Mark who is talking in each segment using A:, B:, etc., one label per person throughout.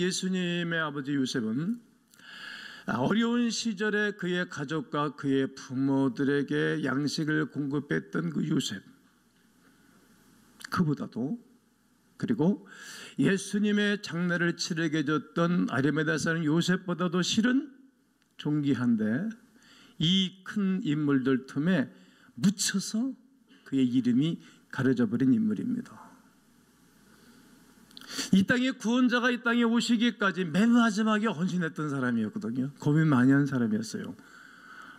A: 예수님의 아버지 요셉은 어려운 시절에 그의 가족과 그의 부모들에게 양식을 공급했던 그 요셉, 그보다도, 그리고 예수님의 장례를 치르게 해줬던 아리마다에 사는 요셉보다도 실은 존귀한데 이 큰 인물들 틈에 묻혀서 그의 이름이 가려져 버린 인물입니다. 이 땅에 구원자가 이 땅에 오시기까지 맨 마지막에 헌신했던 사람이었거든요. 고민 많이 한 사람이었어요.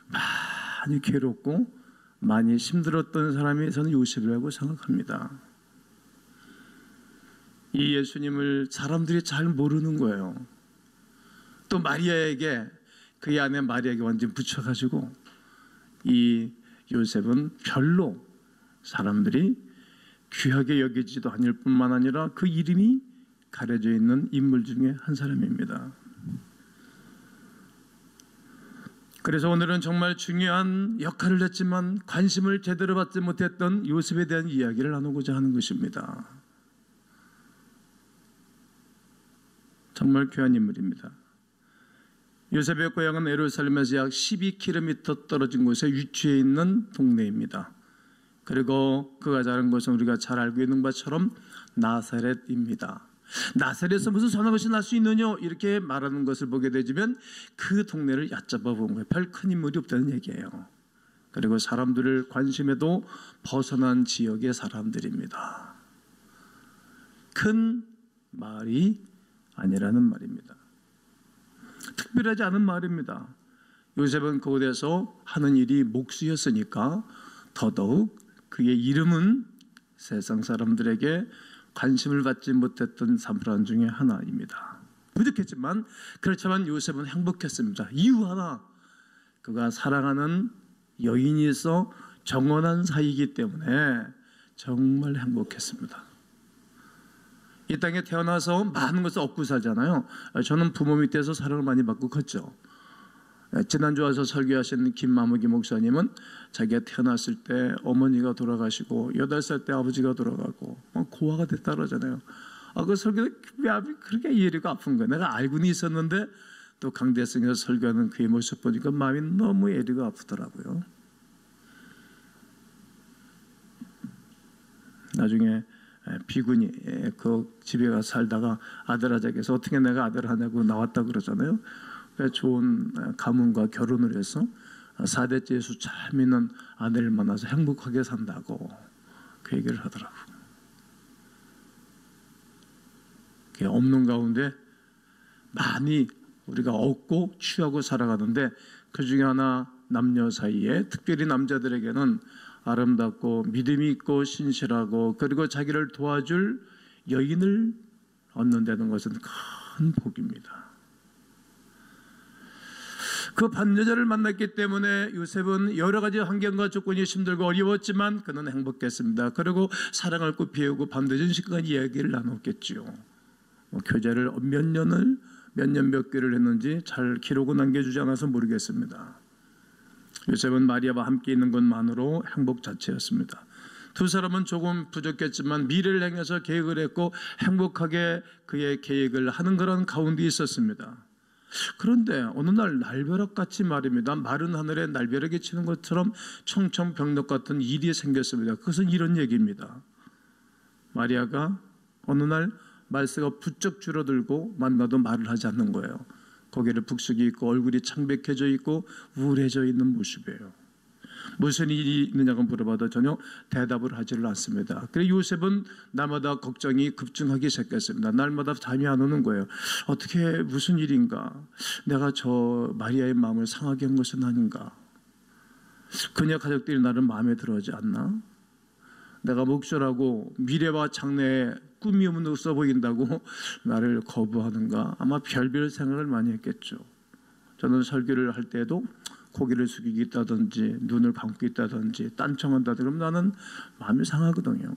A: 많이 괴롭고 많이 힘들었던 사람이 저는 요셉이라고 생각합니다. 이 예수님을 사람들이 잘 모르는 거예요. 또 마리아에게, 그의 아내 마리아에게 완전 붙여가지고 이 요셉은 별로 사람들이 귀하게 여기지도 않을 뿐만 아니라 그 이름이 가려져 있는 인물 중에 한 사람입니다. 그래서 오늘은 정말 중요한 역할을 했지만 관심을 제대로 받지 못했던 요셉에 대한 이야기를 나누고자 하는 것입니다. 정말 귀한 인물입니다. 요셉의 고향은 예루살렘에서 약 12km 떨어진 곳에 위치해 있는 동네입니다. 그리고 그가 자란 것은 우리가 잘 알고 있는 것처럼 나사렛입니다. 나사렛에서 무슨 선한 것이 날 수 있느냐 이렇게 말하는 것을 보게 되지만 그 동네를 얕잡아 본 거예요. 별 큰 인물이 없다는 얘기예요. 그리고 사람들을 관심에도 벗어난 지역의 사람들입니다. 큰 마을이 아니라는 말입니다. 특별하지 않은 마을입니다. 요셉은 그곳에서 하는 일이 목수였으니까 더더욱 그의 이름은 세상 사람들에게 관심을 받지 못했던 사람 중에 하나입니다. 부족했지만 그렇지만 요셉은 행복했습니다. 이유 하나, 그가 사랑하는 여인이 있어 정혼한 사이이기 때문에 정말 행복했습니다. 이 땅에 태어나서 많은 것을 얻고 살잖아요. 저는 부모 밑에서 사랑을 많이 받고 컸죠. 지난주 와서 설교하신 김마무기 목사님은 자기가 태어났을 때 어머니가 돌아가시고 8살 때 아버지가 돌아가고 고아가 됐다 그러잖아요. 그 설교 왜 그렇게 이해가 아픈 거예요. 내가 알고는 있었는데 또 강대성에서 설교하는 그의 모습 보니까 마음이 너무 애리가 아프더라고요. 나중에 비군이 그 집에 가서 살다가 아들 하자께서 어떻게 내가 아들 하냐고 나왔다 그러잖아요. 좋은 가문과 결혼을 해서 4대째 예수 잘 믿는 아내를 만나서 행복하게 산다고 그 얘기를 하더라고요. 없는 가운데 많이 우리가 얻고 취하고 살아가는데 그 중에 하나 남녀 사이에 특별히 남자들에게는 아름답고 믿음이 있고 신실하고 그리고 자기를 도와줄 여인을 얻는다는 것은 큰 복입니다. 그 반여자를 만났기 때문에 요셉은 여러 가지 환경과 조건이 힘들고 어려웠지만 그는 행복했습니다. 그리고 사랑을 꽃피우고 밤늦은 시간 이야기를 나눴겠지요. 교제를 몇 년 몇 개를 했는지 잘 기록은 남겨주지 않아서 모르겠습니다. 요셉은 마리아와 함께 있는 것만으로 행복 자체였습니다. 두 사람은 조금 부족했지만 미래를 향해서 계획을 했고 행복하게 그의 계획을 하는 그런 가운데 있었습니다. 그런데 어느 날 날벼락같이 말입니다. 마른 하늘에 날벼락이 치는 것처럼 청천벽력 같은 일이 생겼습니다. 그것은 이런 얘기입니다. 마리아가 어느 날 말세가 부쩍 줄어들고 만나도 말을 하지 않는 거예요. 고개를 북숙이 있고 얼굴이 창백해져 있고 우울해져 있는 모습이에요. 무슨 일이 있느냐고 물어봐도 전혀 대답을 하지를 않습니다. 그래서 요셉은 날마다 걱정이 급증하기 시작했습니다. 날마다 잠이 안 오는 거예요. 어떻게 무슨 일인가? 내가 저 마리아의 마음을 상하게 한 것은 아닌가? 그녀 가족들이 나를 마음에 들어하지 않나? 내가 목소라고 미래와 장래에 꿈이 없어 보인다고 나를 거부하는가? 아마 별별 생각을 많이 했겠죠. 저는 설교를 할 때도 고개를 숙이고 있다든지 눈을 감고 있다든지 딴청한다든지 그럼 나는 마음이 상하거든요.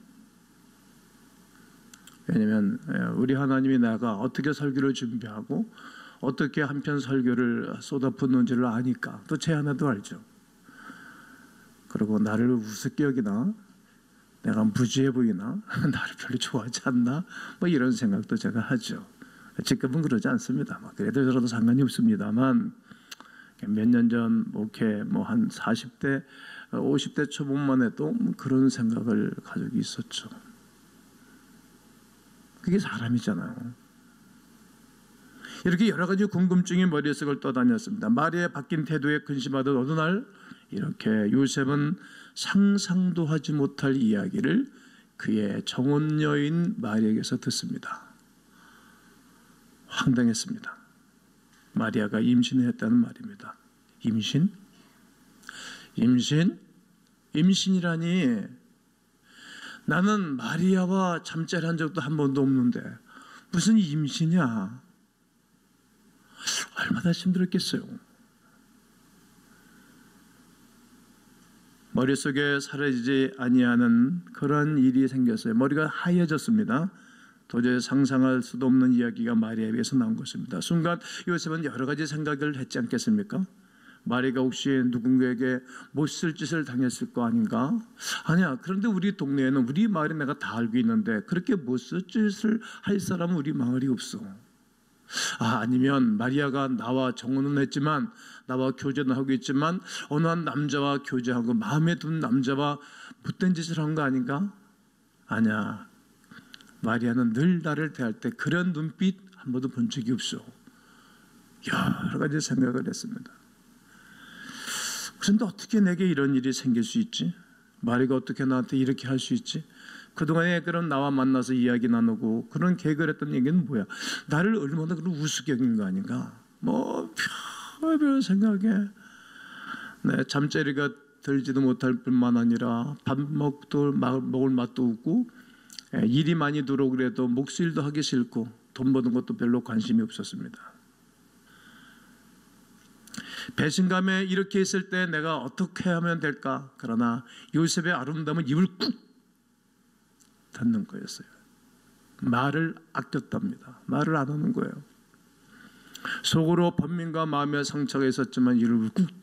A: 왜냐하면 우리 하나님이 내가 어떻게 설교를 준비하고 어떻게 한편 설교를 쏟아붓는지를 아니까 또 제 하나도 알죠. 그리고 나를 우습게 여기나 내가 무지해 보이나 나를 별로 좋아하지 않나 뭐 이런 생각도 제가 하죠. 지금은 그러지 않습니다. 그래도 저라도 상관이 없습니다만 몇 년 전 목회 한 40대 50대 초반만 해도 그런 생각을 가지고 있었죠. 그게 사람이잖아요. 이렇게 여러 가지 궁금증이 머릿속을 떠다녔습니다. 마리아의 바뀐 태도에 근심하던 어느 날 이렇게 요셉은 상상도 하지 못할 이야기를 그의 정혼 여인 마리아에게서 듣습니다. 황당했습니다. 마리아가 임신을 했다는 말입니다. 임신? 임신이라니, 나는 마리아와 잠자리 한 적도 한 번도 없는데 무슨 임신이야. 얼마나 힘들었겠어요. 머릿속에 사라지지 아니하는 그런 일이 생겼어요. 머리가 하얘졌습니다. 도저히 상상할 수도 없는 이야기가 마리아에게서 나온 것입니다. 순간 요셉은 여러 가지 생각을 했지 않겠습니까? 마리아가 혹시 누군가에게 못쓸 짓을 당했을 거 아닌가? 아니야. 그런데 우리 동네에는, 우리 마을에 내가 다 알고 있는데 그렇게 못쓸 짓을 할 사람은 우리 마을이 없어. 아니면 마리아가 나와 정혼은 했지만, 나와 교제는 하고 있지만 어느 한 남자와 교제하고 마음에 든 남자와 못된 짓을 한 거 아닌가? 아니야. 마리아는 늘 나를 대할 때 그런 눈빛 한 번도 본 적이 없어. 여러 가지 생각을 했습니다. 그런데 어떻게 내게 이런 일이 생길 수 있지? 마리아가 어떻게 나한테 이렇게 할 수 있지? 그동안에 그런 나와 만나서 이야기 나누고 그런 개그를 했던 얘기는 뭐야? 나를 얼마나 그런 우습게 여긴 거 아닌가? 별별 생각에 잠자리가 들지도 못할 뿐만 아니라 밥 먹을 맛도 없고, 일이 많이 들어오고 그래도 목수일도 하기 싫고 돈 버는 것도 별로 관심이 없었습니다. 배신감에 이렇게 있을 때 내가 어떻게 하면 될까? 그러나 요셉의 아름다움은 입을 꾹 닫는 거였어요. 말을 아꼈답니다. 말을 안 하는 거예요. 속으로 번민과 마음의 상처가 있었지만 이를 꾹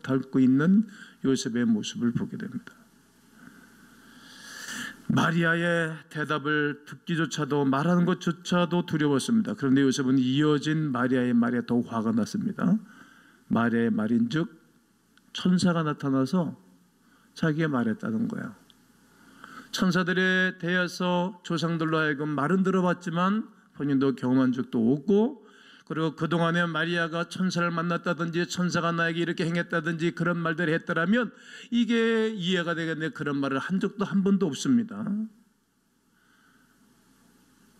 A: 닫고 있는 요셉의 모습을 보게 됩니다. 마리아의 대답을 듣기조차도, 말하는 것조차도 두려웠습니다. 그런데 요셉은 이어진 마리아의 말에 더 화가 났습니다. 마리아의 말인즉 천사가 나타나서 자기가 말했다는 거야. 천사들에 대해서 조상들로 하여금 말은 들어봤지만 본인도 경험한 적도 없고, 그리고 그동안에 마리아가 천사를 만났다든지 천사가 나에게 이렇게 행했다든지 그런 말들을 했더라면 이게 이해가 되겠는데 그런 말을 한 적도 한 번도 없습니다.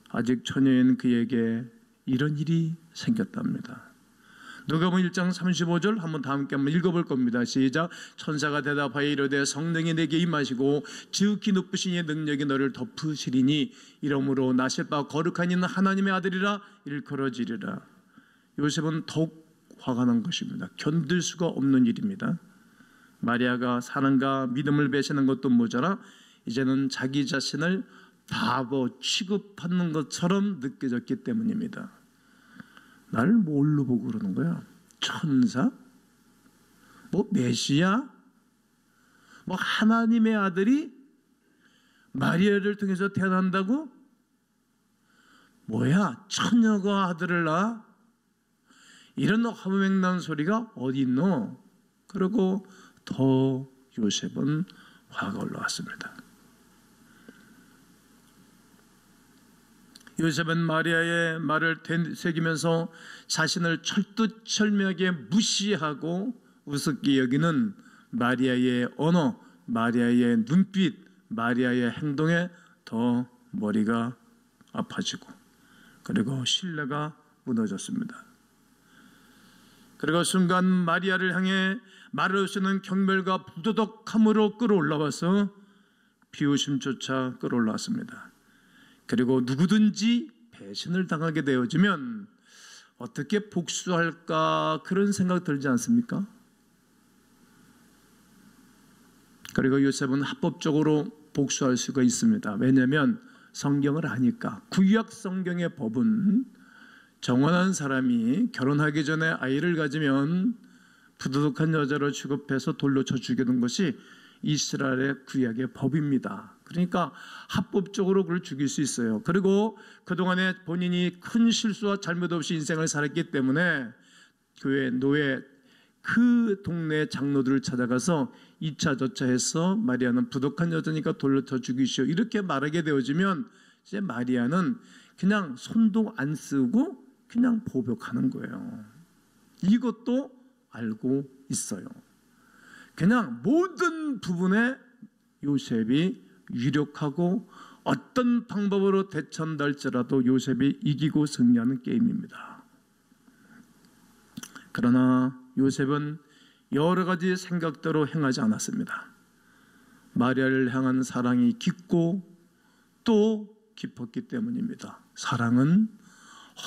A: 아직 처녀인 그에게 이런 일이 생겼답니다. 누가복음 1장 35절 한번 다 함께 한번 읽어볼 겁니다. 시작. 천사가 대답하여 이르되 성령이 내게 임하시고 지극히 높으신 이의 능력이 너를 덮으시리니 이러므로 나실 바 거룩한 이는 하나님의 아들이라 일컬어지리라. 요셉은 더욱 화가 난 것입니다. 견딜 수가 없는 일입니다. 마리아가 사랑과 믿음을 배신한 것도 모자라 이제는 자기 자신을 바보 취급하는 것처럼 느껴졌기 때문입니다. 나를 뭘로 보고 그러는 거야? 천사? 메시아? 하나님의 아들이 마리아를 통해서 태어난다고? 뭐야? 처녀가 아들을 낳아? 이런 허무맹랑한 소리가 어디 있노? 그리고 더 요셉은 화가 올라왔습니다. 요셉은 마리아의 말을 되새기면서 자신을 철두철미하게 무시하고 우습게 여기는 마리아의 언어, 마리아의 눈빛, 마리아의 행동에 더 머리가 아파지고, 그리고 신뢰가 무너졌습니다. 그리고 순간 마리아를 향해 말을 쓰는 경멸과 부도덕함으로 끌어올라와서 비웃음조차 끌어올랐습니다. 그리고 누구든지 배신을 당하게 되어지면 어떻게 복수할까, 그런 생각 들지 않습니까? 그리고 요셉은 합법적으로 복수할 수가 있습니다. 왜냐하면 성경을 아니까. 구약 성경의 법은 정혼한 사람이 결혼하기 전에 아이를 가지면 부도덕한 여자로 취급해서 돌로 쳐 죽이는 것이 이스라엘의 구약의 법입니다. 그러니까 합법적으로 그를 죽일 수 있어요. 그리고 그동안에 본인이 큰 실수와 잘못 없이 인생을 살았기 때문에 교회 노예 그 동네 장로들을 찾아가서 2차 저차 해서 마리아는 부독한 여자니까 돌로 쳐 죽이시오 이렇게 말하게 되어지면 이제 마리아는 그냥 손도 안 쓰고 그냥 보복하는 거예요. 이것도 알고 있어요. 그냥 모든 부분에 요셉이 유력하고 어떤 방법으로 대처한다 할지라도 요셉이 이기고 승리하는 게임입니다. 그러나 요셉은 여러 가지 생각대로 행하지 않았습니다. 마리아를 향한 사랑이 깊고 또 깊었기 때문입니다. 사랑은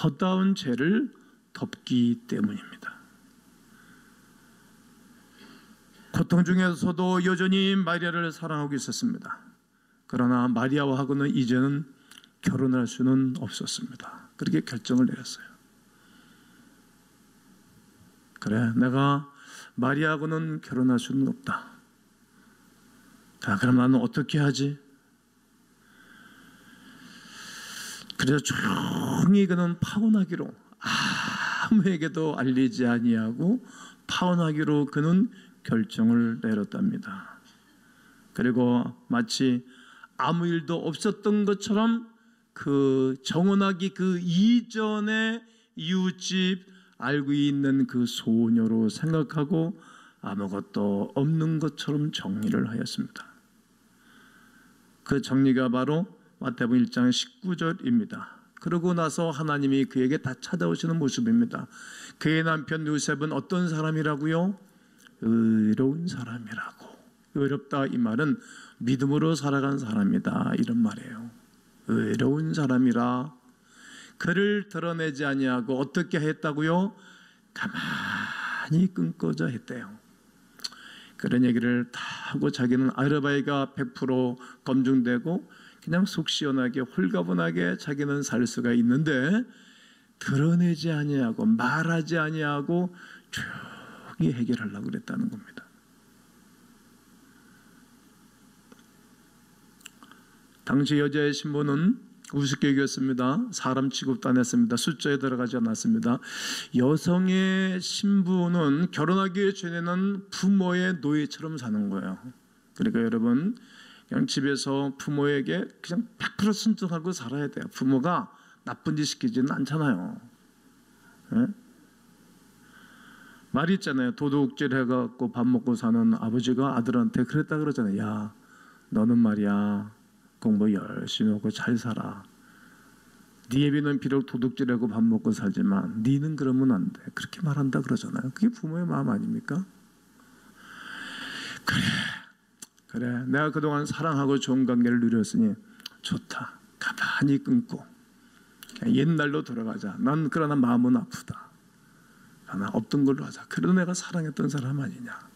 A: 허다한 죄를 덮기 때문입니다. 고통 중에서도 여전히 마리아를 사랑하고 있었습니다. 그러나 마리아와하고는 이제는 결혼할 수는 없었습니다. 그렇게 결정을 내렸어요. 그래, 내가 마리아하고는 결혼할 수는 없다. 자, 그럼 나는 어떻게 하지? 그래서 조용히 그는 파혼하기로, 아무에게도 알리지 아니하고 파혼하기로 그는 결정을 내렸답니다. 그리고 마치 아무 일도 없었던 것처럼 그 정혼하기 그 이전에 이웃집 알고 있는 그 소녀로 생각하고 아무것도 없는 것처럼 정리를 하였습니다. 그 정리가 바로 마태복음 1장 19절입니다. 그러고 나서 하나님이 그에게 다 찾아오시는 모습입니다. 그의 남편 요셉은 어떤 사람이라고요? 의로운 사람이라고. 의롭다 이 말은 믿음으로 살아간 사람이다 이런 말이에요. 의로운 사람이라. 그를 드러내지 아니하고 어떻게 했다고요? 가만히 끊고자 했대요. 그런 얘기를 다 하고 자기는 아르바이가 100% 검증되고 그냥 속 시원하게 홀가분하게 자기는 살 수가 있는데 드러내지 아니하고 말하지 아니하고 조용히 해결하려고 그랬다는 겁니다. 당시 여자의 신분은 우습게 여겼습니다. 사람 취급도 안 했습니다. 숫자에 들어가지 않았습니다. 여성의 신분은 결혼하기 전에는 부모의 노예처럼 사는 거예요. 그러니까 여러분 그냥 집에서 부모에게 그냥 100% 순종하고 살아야 돼요. 부모가 나쁜 짓 시키지는 않잖아요. 네? 말이 있잖아요. 도둑질 해갖고 밥 먹고 사는 아버지가 아들한테 그랬다 그러잖아요. 야, 너는 말이야 공부 열심히 하고 잘 살아. 네 애비는 비록 도둑질하고 밥 먹고 살지만 네는 그러면 안 돼. 그렇게 말한다 그러잖아요. 그게 부모의 마음 아닙니까? 그래 내가 그동안 사랑하고 좋은 관계를 누렸으니 좋다. 가만히 끊고 그냥 옛날로 돌아가자. 난 그러나 마음은 아프다. 그러나 없던 걸로 하자. 그래도 내가 사랑했던 사람 아니냐.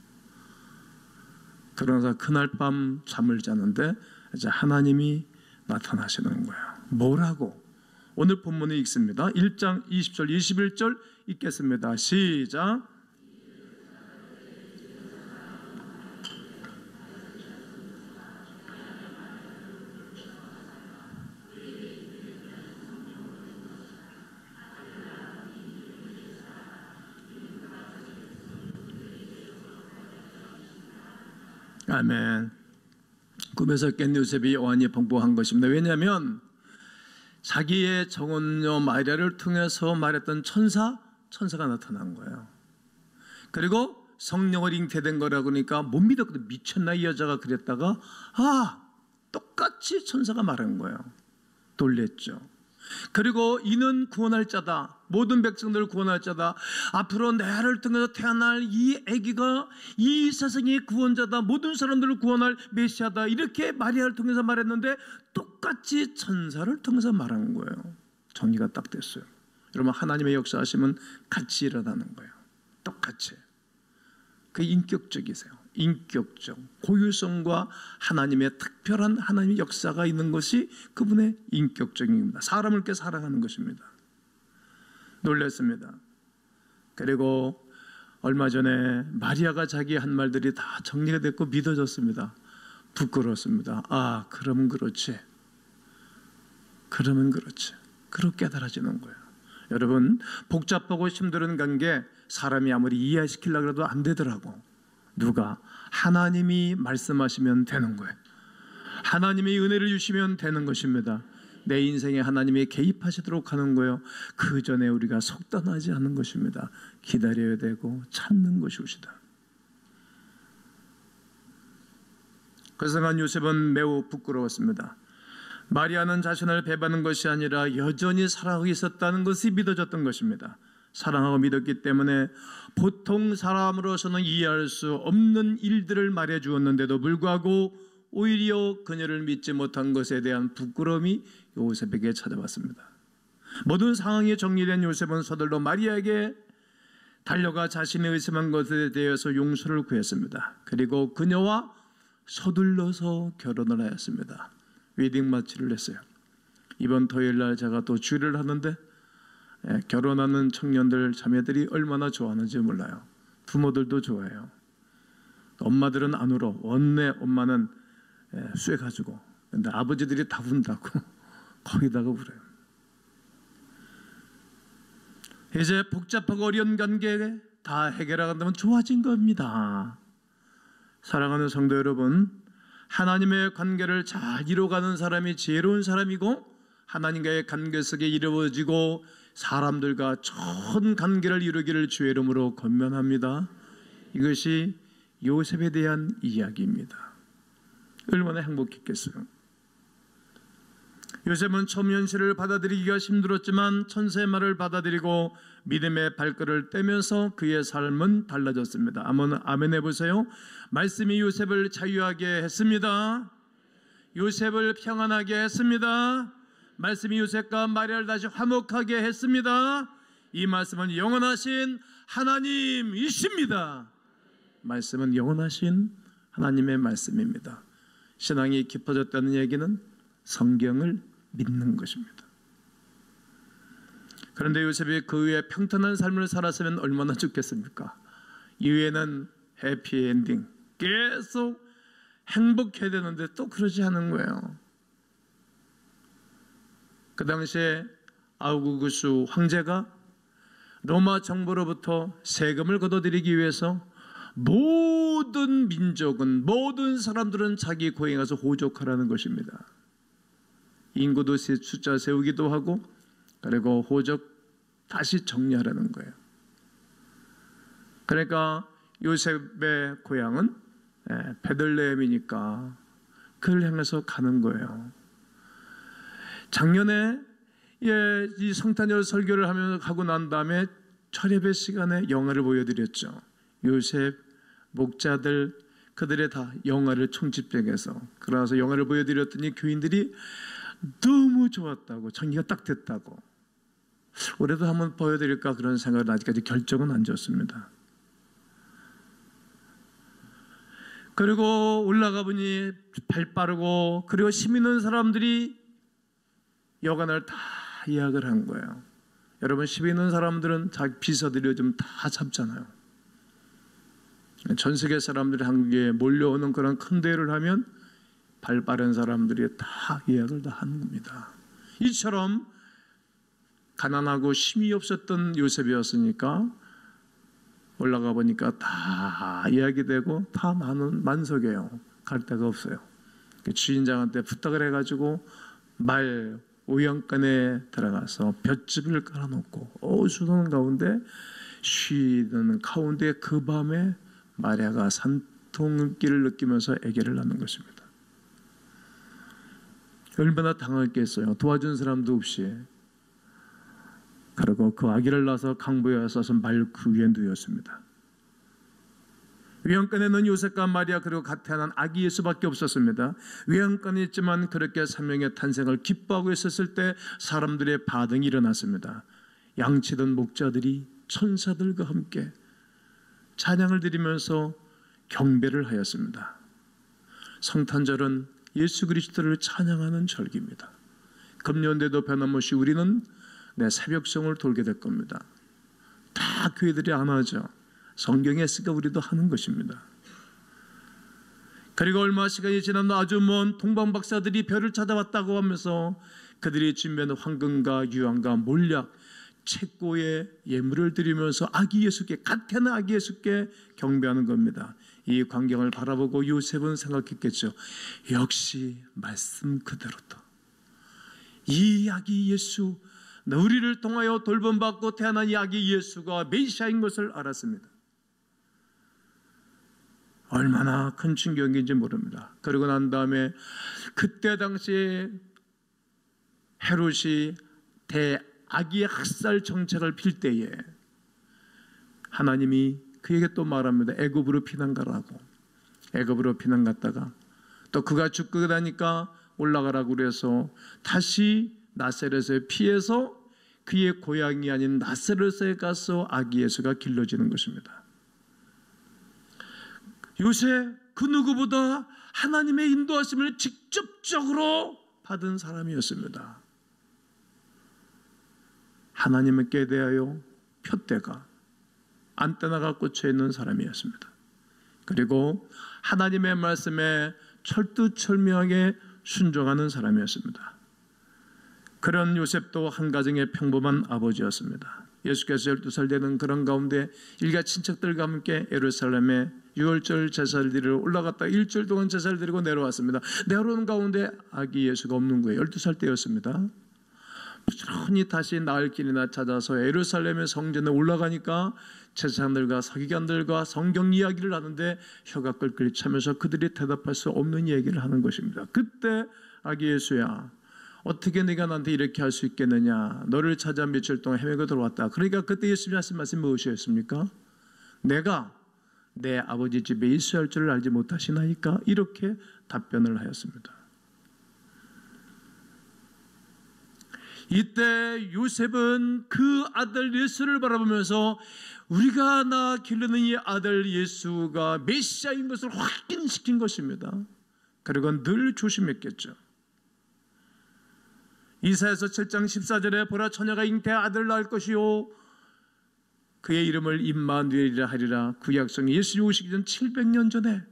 A: 그러면서 그날 밤 잠을 자는데 이제 하나님이 나타나시는 거예요. 뭐라고? 오늘 본문을 읽습니다. 1장 20절 21절 읽겠습니다. 시작. 아멘. 꿈에서 깬 요셉이 요한이 번복한 것입니다. 왜냐하면 자기의 정혼녀 마리아를 통해서 말했던 천사가 나타난 거예요. 그리고 성령을 잉태된 거라고 하니까 못 믿었거든. 미쳤나 이 여자가 그랬다가 똑같이 천사가 말한 거예요. 놀랬죠. 그리고 이는 구원할 자다. 모든 백성들을 구원할 자다. 앞으로 나를 통해서 태어날 이 아기가 이 세상의 구원자다. 모든 사람들을 구원할 메시아다. 이렇게 마리아를 통해서 말했는데 똑같이 천사를 통해서 말한 거예요. 정리가 딱 됐어요. 여러분 하나님의 역사하시면 같이 일어나는 거예요. 똑같이. 그게 인격적이세요. 인격적 고유성과 하나님의 특별한 하나님의 역사가 있는 것이 그분의 인격적입니다. 사람을 이렇게 사랑하는 것입니다. 놀랐습니다. 그리고 얼마 전에 마리아가 자기 한 말들이 다 정리가 됐고 믿어졌습니다. 부끄러웠습니다. 아, 그러면 그렇지. 그러면 그렇지. 그렇게 깨달아지는 거예요. 여러분, 복잡하고 힘든 관계 사람이 아무리 이해시키려고 해도 안 되더라고. 누가? 하나님이 말씀하시면 되는 거예요. 하나님이 은혜를 주시면 되는 것입니다. 내 인생에 하나님이 개입하시도록 하는 거예요. 그 전에 우리가 속단하지 않는 것입니다. 기다려야 되고 찾는 것이옵시다. 그 순간 요셉은 매우 부끄러웠습니다. 마리아는 자신을 배반하는 것이 아니라 여전히 사랑하고 있었다는 것이 믿어졌던 것입니다. 사랑하고 믿었기 때문에 보통 사람으로서는 이해할 수 없는 일들을 말해 주었는데도 불구하고 오히려 그녀를 믿지 못한 것에 대한 부끄러움이 요셉에게 찾아왔습니다. 모든 상황이 정리된 요셉은 서둘러 마리아에게 달려가 자신이 의심한 것에 대해서 용서를 구했습니다. 그리고 그녀와 서둘러서 결혼을 하였습니다. 웨딩 마치를 했어요. 이번 토요일 날 제가 또 주일을 하는데 결혼하는 청년들 자매들이 얼마나 좋아하는지 몰라요. 부모들도 좋아해요. 엄마들은 안 울어. 원래 엄마는 쇠가지고, 근데 아버지들이 다 운다고 거기다가 울어요. 이제 복잡하고 어려운 관계 다 해결하간다면 좋아진 겁니다. 사랑하는 성도 여러분, 하나님의 관계를 잘 이루어가는 사람이 지혜로운 사람이고, 하나님과의 관계 속에 이루어지고 사람들과 좋은 관계를 이루기를 주의 이름으로 권면합니다. 이것이 요셉에 대한 이야기입니다. 얼마나 행복했겠어요. 요셉은 처음 현실을 받아들이기가 힘들었지만 천사의 말을 받아들이고 믿음의 발걸음을 떼면서 그의 삶은 달라졌습니다. 아멘 해보세요. 말씀이 요셉을 자유하게 했습니다. 요셉을 평안하게 했습니다. 말씀이 요셉과 마리아를 다시 화목하게 했습니다. 이 말씀은 영원하신 하나님이십니다. 말씀은 영원하신 하나님의 말씀입니다. 신앙이 깊어졌다는 얘기는 성경을 믿는 것입니다. 그런데 요셉이 그 위에 평탄한 삶을 살았으면 얼마나 좋겠습니까? 이후에는 해피엔딩, 계속 행복해야 되는데 또 그러지 않은 거예요. 그 당시에 아우구스투스 황제가 로마 정부로부터 세금을 걷어들이기 위해서 모든 민족은, 모든 사람들은 자기 고향에 가서 호적하라는 것입니다. 인구도 숫자 세우기도 하고, 그리고 호적 다시 정리하라는 거예요. 그러니까 요셉의 고향은 베들레헴이니까 그를 향해서 가는 거예요. 작년에 이 성탄절 설교를 하고 난 다음에 철예배 시간에 영화를 보여드렸죠. 요셉, 목자들, 그들의 다 영화를 총집행해서, 그래서 영화를 보여드렸더니 교인들이 너무 좋았다고, 전기가 딱 됐다고. 올해도 한번 보여드릴까 그런 생각을 아직까지 결정은 안 졌습니다. 그리고 올라가 보니 발 빠르고, 그리고 힘 있는 사람들이 여관을 다 예약을 한 거예요. 여러분, 힘 있는 사람들은 자기 비서들이 요즘 다 잡잖아요. 전 세계 사람들이 한국에 몰려오는 그런 큰 대회를 하면 발 빠른 사람들이 다 예약을 다 하는 겁니다. 이처럼 가난하고 힘이 없었던 요셉이었으니까 올라가 보니까 다 예약이 되고 다 만석이에요. 갈 데가 없어요. 주인장한테 부탁을 해가지고 말 오양간에 들어가서 볏집을 깔아놓고 어수선한 가운데 쉬는 가운데 그 밤에 마리아가 산통기를 느끼면서 아기를 낳는 것입니다. 얼마나 당황했겠어요. 도와준 사람도 없이. 그리고 그 아기를 낳아서 강보에 와서 말 그 위에 누웠습니다. 위안권에는 요셉과 마리아 그리고 갓 태어난 아기 예수밖에 없었습니다. 위안권에 있지만 그렇게 사명의 탄생을 기뻐하고 있었을 때 사람들의 반응이 일어났습니다. 양치던 목자들이 천사들과 함께 찬양을 드리면서 경배를 하였습니다. 성탄절은 예수 그리스도를 찬양하는 절기입니다. 금년대도 변함없이 우리는 새벽성을 돌게 될 겁니다. 다 교회들이 안 하죠. 성경에 쓰니까 우리도 하는 것입니다. 그리고 얼마 시간이 지난 아주 먼 동방 박사들이 별을 찾아왔다고 하면서 그들이 준비한 황금과 유황과 몰약, 최고의 예물을 드리면서 아기 예수께, 갓 태어난 아기 예수께 경배하는 겁니다. 이 광경을 바라보고 요셉은 생각했겠죠. 역시 말씀 그대로다. 이 아기 예수, 우리를 통하여 돌봄받고 태어난 이 아기 예수가 메시아인 것을 알았습니다. 얼마나 큰 충격인지 모릅니다. 그러고 난 다음에 그때 당시에 헤롯이 대아기 학살 정책을 필 때에 하나님이 그에게 또 말합니다. 애굽으로 피난 가라고. 애굽으로 피난 갔다가 또 그가 죽고 나니까 올라가라고 그래서 다시 나사렛에 피해서 그의 고향이 아닌 나사렛에 가서 아기 예수가 길러지는 것입니다. 요셉 그 누구보다 하나님의 인도하심을 직접적으로 받은 사람이었습니다. 하나님께 대하여 표대가 안테나가 꽂혀있는 사람이었습니다. 그리고 하나님의 말씀에 철두철미하게 순종하는 사람이었습니다. 그런 요셉도 한 가정의 평범한 아버지였습니다. 예수께서 12살 되는 그런 가운데 일가 친척들과 함께 예루살렘에 6월절 제사를 드리러 올라갔다 일주일 동안 제사를 드리고 내려왔습니다. 내려오는 가운데 아기 예수가 없는 거예요. 12살 때였습니다. 부지런히 다시 나을 길이나 찾아서 예루살렘의 성전에 올라가니까 제사장들과 서기관들과 성경 이야기를 하는데 혀가 끌끌 차면서 그들이 대답할 수 없는 얘기를 하는 것입니다. 그때 아기 예수야, 어떻게 네가 나한테 이렇게 할 수 있겠느냐? 너를 찾아 며칠 동안 헤매고 들어왔다. 그러니까 그때 예수님이 하신 말씀이 무엇이었습니까? 내가 내 아버지 집에 있어야 할 줄을 알지 못하시나이까? 이렇게 답변을 하였습니다. 이때 요셉은 그 아들 예수를 바라보면서 우리가 낳아 기르는 이 아들 예수가 메시아인 것을 확인시킨 것입니다. 그리고 늘 조심했겠죠. 이사야서 7장 14절에 보라 처녀가 잉태하 아들을 낳을 것이요 그의 이름을 임마누엘이라 하리라. 구약성에 예수님 오시기 전 700년 전에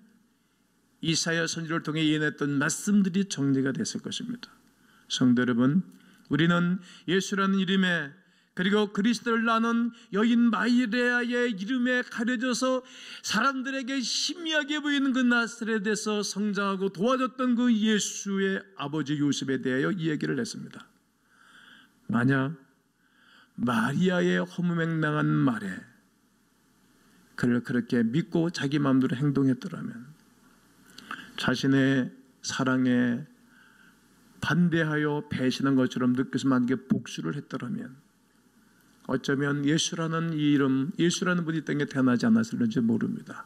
A: 이사야 선지를 통해 예언했던 말씀들이 정리가 됐을 것입니다. 성도 여러분, 우리는 예수라는 이름에 그리고 그리스도를 낳는 여인 마리아의 이름에 가려져서 사람들에게 희미하게 보이는 그 나사렛에서 성장하고 도와줬던 그 예수의 아버지 요셉에 대하여 이 얘기를 했습니다. 만약 마리아의 허무맹랑한 말에 그를 그렇게 믿고 자기 마음대로 행동했더라면, 자신의 사랑에 반대하여 배신한 것처럼 느껴서 만약에 복수를 했더라면 어쩌면 예수라는 이 이름, 예수라는 분이 땅에 태어나지 않았을는지 모릅니다.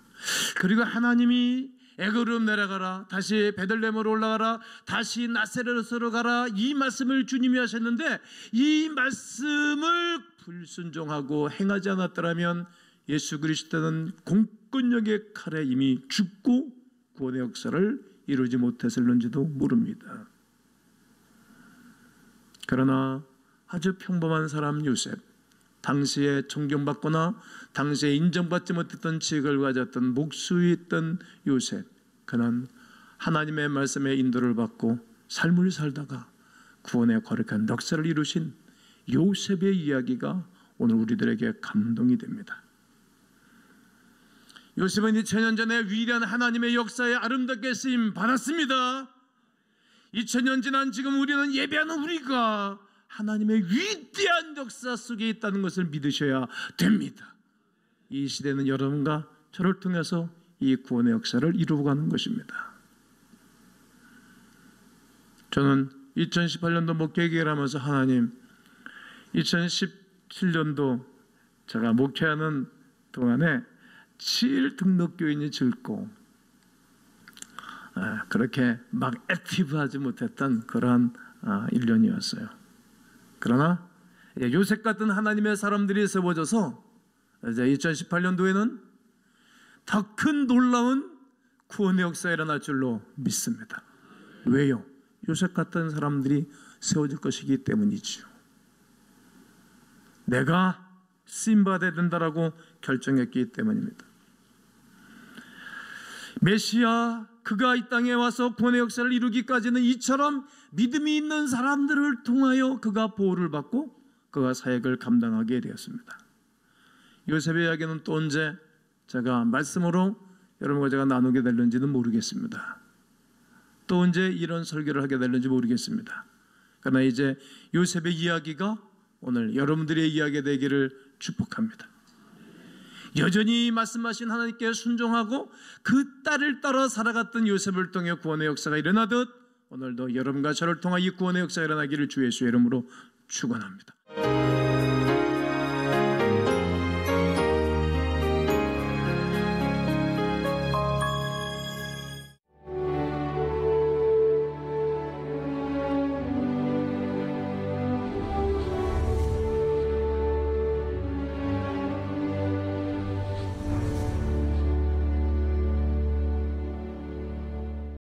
A: 그리고 하나님이 애굽으로 내려가라, 다시 베들레헴으로 올라가라, 다시 나사렛으로 가라, 이 말씀을 주님이 하셨는데 이 말씀을 불순종하고 행하지 않았더라면 예수 그리스도는 공권력의 칼에 이미 죽고 구원의 역사를 이루지 못했을는지도 모릅니다. 그러나 아주 평범한 사람 요셉, 당시에 존경받거나 당시에 인정받지 못했던 직을 가졌던 목수에 있던 요셉, 그는 하나님의 말씀에 인도를 받고 삶을 살다가 구원의 거룩한 역사를 이루신 요셉의 이야기가 오늘 우리들에게 감동이 됩니다. 요셉은 2000년 전에 위대한 하나님의 역사에 아름답게 쓰임 받았습니다. 2000년 지난 지금 우리는 예배하는 우리가 하나님의 위대한 역사 속에 있다는 것을 믿으셔야 됩니다. 이 시대는 여러분과 저를 통해서 이 구원의 역사를 이루어가는 것입니다. 저는 2018년도 목회기를 하면서 하나님, 2017년도 제가 목회하는 동안에 7 등록교인이 젊고 그렇게 막 액티브하지 못했던 그러한 1년이었어요. 그러나 요셉 같은 하나님의 사람들이 세워져서 이제 2018년도에는 더 큰 놀라운 구원의 역사가 일어날 줄로 믿습니다. 왜요? 요셉 같은 사람들이 세워질 것이기 때문이죠. 내가 쓰임받아야 된다라고 결정했기 때문입니다. 메시아 그가 이 땅에 와서 구원의 역사를 이루기까지는 이처럼 믿음이 있는 사람들을 통하여 그가 보호를 받고 그가 사역을 감당하게 되었습니다. 요셉의 이야기는 또 언제 제가 말씀으로 여러분과 제가 나누게 될는지는 모르겠습니다. 또 언제 이런 설교를 하게 될는지 모르겠습니다. 그러나 이제 요셉의 이야기가 오늘 여러분들의 이야기가 되기를 축복합니다. 여전히 말씀하신 하나님께 순종하고 그 딸을 따라 살아갔던 요셉을 통해 구원의 역사가 일어나듯 오늘도 여러분과 저를 통해 이 구원의 역사가 일어나기를 주 예수의 이름으로 축원합니다.